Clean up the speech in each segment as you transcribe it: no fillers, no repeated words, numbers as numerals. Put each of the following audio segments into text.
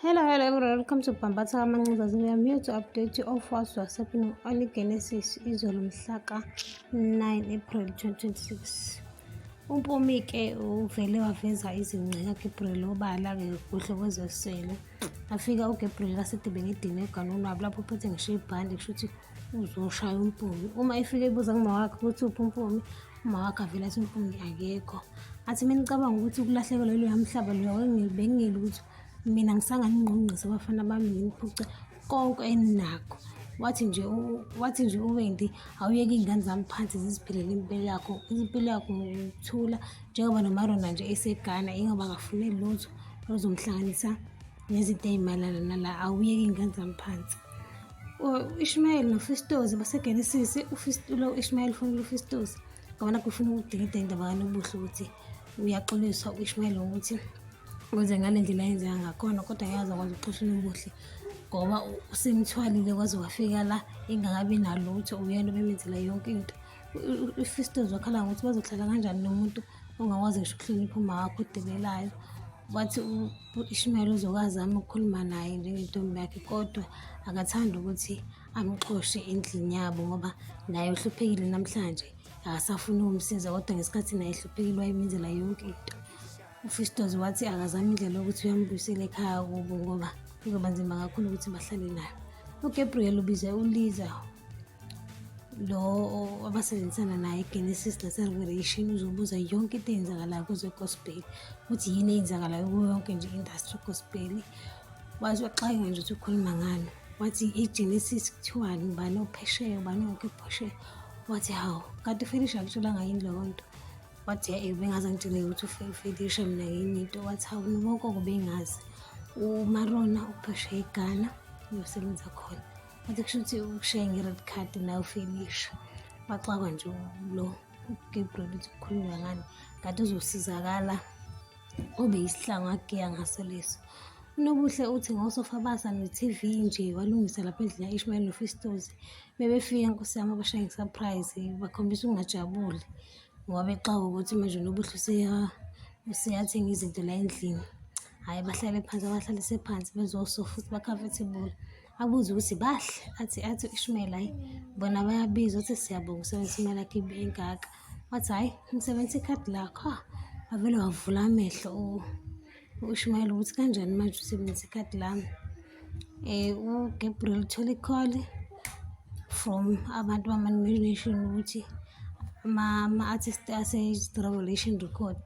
Hello, everyone. Welcome to Pambatha Kamancaza. I'm here to update you of what's happening on Genesis izolo mhla 9 April 2026. uMpumi-ke uvele waveza izingcinga kaGabriel obala-ke kuhle kwezesele. Afika uGabriel kasedibene edini eganweni wabo lapho uphethe ngisho ibhande kusho ukuthi uzoshaya uMpumi. Uma efika ebuza kuma wakhe ukuthi uphi uMpumi, uma wakhe avela athi uMpumi akekho. Athi mina ngicabanga ukuthi ukulahlekelwa loyo mhlaba loyo bengingeli ukuthi mina ngisangangqongqisa abafana bami nginiphuce konke eninakho. Wathi nje uWendy awuyeke iy'ngane zami phansi ziziphilela impilo yakho ngokuthula njengoba noMarona nje eseGhana ingoba akafune lutho oluzomhlanganisa nezinto ey'mayelana nala, awuyeke iy'ngane zami phansi. U-Ishmael noFestos baseGenesis, Ishmael ufonile uFestos ngoba nakho ufuna ukudingida indaba kaNobuhle ukuthi uyaxolisa u-Ishmael ngokuthi wenze ngale ndlela yenzeka ngakhona, kodwa ngeke akwazi ukuxosha uNobuhle ngoba usemthwalile kwaze wafika la engakabi nalutho, uyena obemenzela yonke into. uFestos wakhala ngokuthi bazohlala kanjani nomuntu ongakwazi ngisho ukuhlonipha uma wakho odelelayo. Wathi u-Ishmael uzokazama ukukhuluma naye njengentombi yakhe kodwa akathandi ukuthi amxoshe endlini yabo ngoba naye uhluphekile namhlanje, akasafuni ukumsiza kodwa ngesikhathi naye ehluphekile wayemenzela yonke into. uFestos wathi akazama indlela yokuthi uyambuyisela ekhaya kubo ngoba kuzoba nzima kakhulu ukuthi bahlale naye. uGabriel ubize uLiza lo abasebenzisana naye eGenesis naseRevelation uzobuza yonke into eyenzakalayo kwezegospel ukuthi yini eyenzakalayo kuyo yonke nje industry gospel. Wathi waxakeka nje ukuthi ukhuluma ngani, wathi eGenesis kuthiwani, ubani ophesheya ubani ongekho phesheya. Wathi hawu kanti uFelisha akutshulanga yini leyo nto? Wathi bengaze ngitshele ukuthi uFelisha mina yini into. Wathi hawu bonke bengazi uMarona uphesheya eGhana uyosebenza khona. Wathi kusho ukuthi ukushiya nge-red card nawe uFelisha. Waxakwa nje lo uGabriel ukuthi kukhulunywa ngani kanti uzosizakala obe yisihlanga ageya ngaso leso. uNobuhle uthi ngosofa basa ne-TV nje walungisa lapha endlini ya-Ishmael noFestos. Bebefika nkosi yami abashaya nge-surprise bakhombisa ukungajabuli ngoba bexaka ukuthi manje uNobuhle useyathenga izinto la endlini. Hhayi bahlale phansi, abahlalise phansi bezosofa futhi ba-comfortable. Abuze ukuthi bahle, athi u-Ishmael hayi bona bayabiza, uthi siyabonga usebenzisa imali yakho engaka. Wathi hhayi ngisebenzisa ikhadi lakho. Wavele wavula amehlo u-Ishmael ukuthi kanjani manje usebenzisa ikhadi lami. uGabriel uthola i-call from abantu bama-nomination ukuthi ama-artist ase-Revelation Record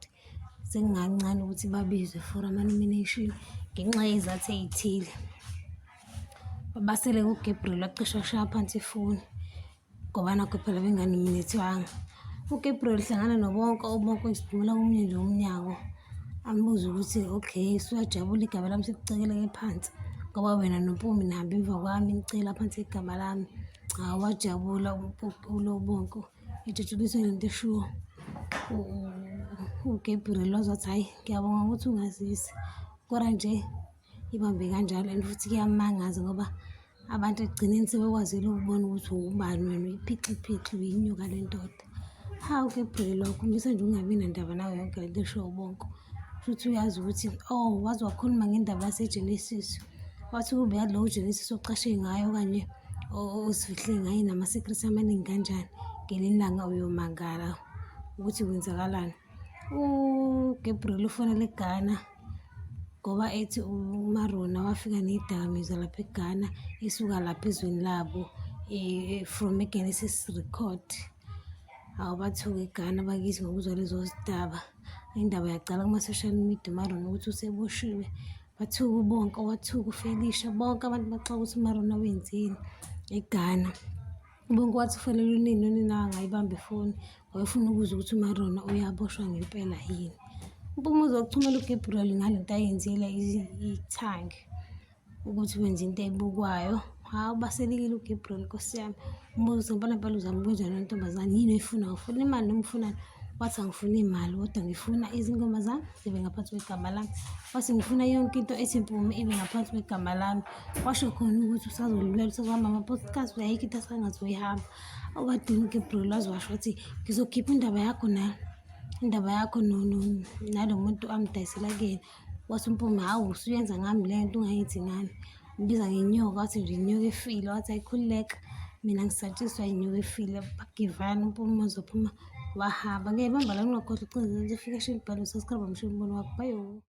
sekungancane ukuthi babizwe for ama-nomination ngenxa yezathu ey'thile. Basele uGabriel wacishe washaya phansi ifoni ngoba nakho phela benganominethwanga. uGabriel hlangana nobonke isidumula komunye nje umnyango ambuze ukuthi okay suyajabula igama lami sekucekeleke phansi ngoba wena noMpumi nihamba emva kwami nicela phansi igama lami. Wajabula uLobonko ejutshulise lento eshuwo. uGabriel wathi hhayi ngiyabonga ukuthi ungazisi kodwa nje ibambe kanjalo and futhi kuyamangaza ngoba abantu ekugcineni sebekwazile ukubona ukuthi ubani wena, uyiphixipixi, uyinyoka le ndoda. Hawu uGabriel wakhombisa nje ungabi nandaba nawe yonke lento eshuwo bonke futhi uyazi ukuthi waze wakhuluma ngendaba yaseGenesis. Wathi kube yathi lowo Genesis oqashe ngayo okanye ozifihle ngayo nama-secrets amaningi kanjani, ngelinye ilanga uyomangala ukuthi kwenzakalani. uGabriel ufonele eGhana ngoba ethi uMarona wafika neyidakamizwa lapha eGhana esuka lapha ezweni labo from eGenesis Record. Bathuka eGhana bakithi ngokuzwa lezo zidaba. Indaba yaqala kuma-social media uMarona ukuthi useboshiwe. Bathuka ubonke, wathuka uFelisha, bonke abantu baxaka ukuthi uMarona wenzeni eGhana. Bonke wathi ufonele unina angayibamba ifoni wayefuna ukuzwa ukuthi uMarona uyaboshwa ngempela yini. uMpumi uzokuchumela uGabriel ngale nto ayenzile ithangi ukuthi wenza into ebukwayo. Hawu baselekile uGabriel nkosi yami. Umbuzo ngempela uzama ukwenza nontombazane yini oyifunayo, ufuna imali noma ufunani? Wathi angifuna imali kodwa ngifuna izingoma zami zibe ngaphansi kwegama lami. Wathi ngifuna yonke into ethi Mpumi ibe ngaphansi kwegama lami. Washo khona ukuthi usazolibuyela usazohamba ama-podcast ayikho into asangazoyihamba. Okwadini uGabriel waze washo wathi ngizokhipha indaba yakho nalo muntu amdayisela kuyena wathi uMpumi, hawu usuyenza ngami le nto ungayenzi ngami. Mbiza ngenyoka, wathi nje inyoka efile, wathi ayikhululeka mina ngisatshiswa inyoka efile. Bagivana, uMpumi wazophuma wahamba. Ngiyayibamba la, ungakhohlwa ucingo, notification bell, subscribe, ngisho umbono wakho. Bye.